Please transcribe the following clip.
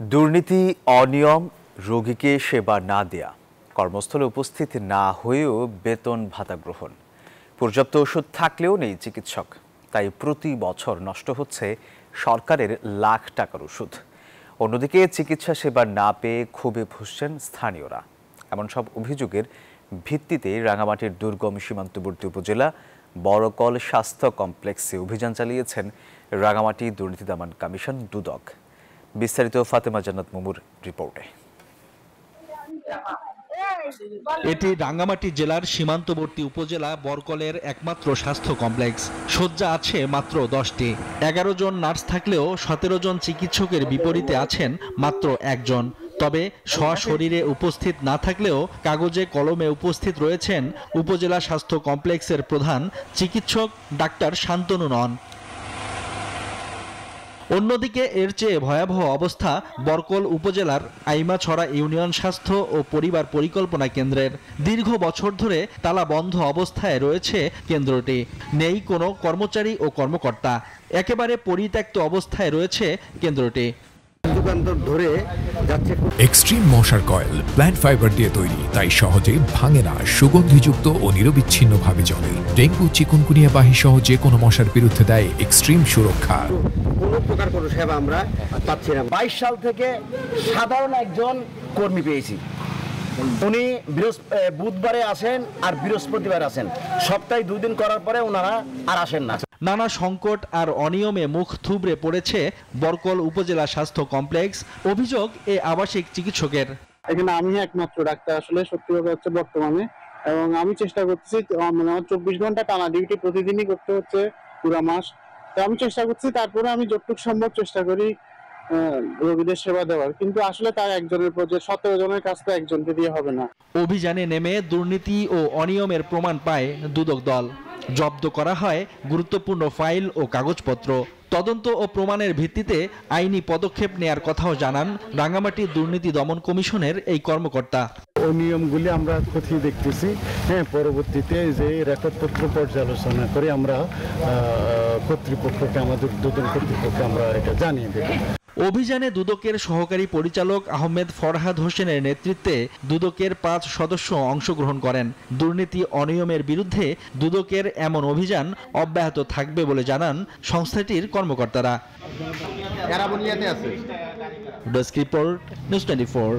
দুর্নীতি, অনিয়ম, রোগীকে সেবা না দেয়া, কর্মস্থলে উপস্থিত না হয়েও বেতন ভাতা গ্রহণ, পর্যাপ্ত ওষুধ থাকলেও নেই চিকিৎসক, তাই প্রতি বছর নষ্ট হচ্ছে সরকারের লাখ টাকার ওষুধ। অন্যদিকে চিকিৎসা সেবা না পেয়ে ক্ষোভে ফুঁসছেন স্থানীয়রা। এমন সব অভিযোগের ভিত্তিতে রাঙামাটির দুর্গম সীমান্তবর্তী উপজেলা বড়কল স্বাস্থ্য কমপ্লেক্সে অভিযান চালিয়েছেন রাঙামাটি দুর্নীতি দমন কমিশন দুদক। বিস্তারিত ফাতেমা জান্নাত মুমুর রিপোর্টে। এটি রাঙ্গামাটি জেলার সীমান্তবর্তী উপজেলা বরকলের একমাত্র স্বাস্থ্য কমপ্লেক্স। শয্যা আছে মাত্র 10টি। 11 জন নার্স থাকলেও 17 জন চিকিৎসকের বিপরীতে আছেন মাত্র একজন। তবে সশরীরে উপস্থিত না থাকলেও কাগজে কলমে উপস্থিত রয়েছেন উপজেলা স্বাস্থ্য কমপ্লেক্সের প্রধান চিকিৎসক ডাক্তার শান্তনু নন। অন্যদিকে এর চেয়ে ভয়াবহ অবস্থা বরকল উপজেলার আইমাছড়া ইউনিয়ন স্বাস্থ্য ও পরিবার পরিকল্পনা কেন্দ্রের। দীর্ঘ বছর ধরে তালা বন্ধ অবস্থায় রয়েছে কেন্দ্রটি। নেই কোনো কর্মচারী ও কর্মকর্তা, একেবারে পরিত্যক্ত অবস্থায় রয়েছে কেন্দ্রটি। এক্সট্রিম মশার কয়েল প্ল্যান্ট ফাইবার দিয়ে তৈরি, তাই সহজে ভাঙে না, সুগন্ধিযুক্ত ও নিরবিচ্ছিন্নভাবে জ্বলে। ডেঙ্গু, চিকুনগুনিয়া বাহি সহ যে কোনো মশার বিরুদ্ধে দেয় এক্সট্রিম সুরক্ষা। কোনো প্রকার কোনো সেবা আমরা পাচ্ছি না। 22 সাল থেকে সাধারণ একজন কর্মী পেয়েছি। উনি বুধবারে আসেন আর বৃহস্পতিবার আসেন, সপ্তাহে 2 দিন করার পরে ওনারা আর আসেন না। নানা সংকট আর অনিয়মে মুখ থুবড়ে পড়েছে বরকল উপজেলা স্বাস্থ্য কমপ্লেক্স। অভিযোগ এ আবাসিক চিকিৎসকের। এখানে আমি একমাত্র ডাক্তার আসলে সত্যি কথা হচ্ছে বর্তমানে, এবং আমি চেষ্টা করতেছি, মানে 24 ঘন্টা টানা ডিউটি প্রতিদিনই করতে হচ্ছে পুরো মাস। তো আমি চেষ্টা করছি, তারপরে আমি যতটুকু সম্ভব চেষ্টা করি রোগীদের সেবা দেওয়ার, কিন্তু আসলে তার একজনের পর যে 17 জনের কাজ তো একজনকে দিয়ে হবে না। অভিযানে নেমে দুর্নীতি ও অনিয়মের প্রমাণ পায় দুদক দল। জব্দ করা হয় গুরুত্বপূর্ণ ফাইল ও কাগজপত্র। তদন্ত ও প্রমাণের ভিত্তিতে আইনি পদক্ষেপ নেয়ার কথাও জানান রাঙ্গামাটি দুর্নীতি দমন কমিশনের এই কর্মকর্তা। নিয়মগুলি আমরা খতিয়ে দেখতেছি, পরবর্তীতে যে রেকর্ডপত্র পর্যালোচনা করে আমরা কর্তৃপক্ষকে, আমাদের দুদক কর্তৃপক্ষকে আমরা এটা জানিয়ে দেব। অভিযানে দুদকের সহকারী পরিচালক আহমেদ ফরহাদ হোসেনের নেতৃত্বে দুদকের 5 সদস্য অংশগ্রহণ করেন। দুর্নীতি অনিয়মের বিরুদ্ধে দুদকের এমন অভিযান অব্যাহত থাকবে বলে জানান সংস্থাটির কর্মকর্তারা। এরা বুনিয়াদে আছে। Desk report, news 24।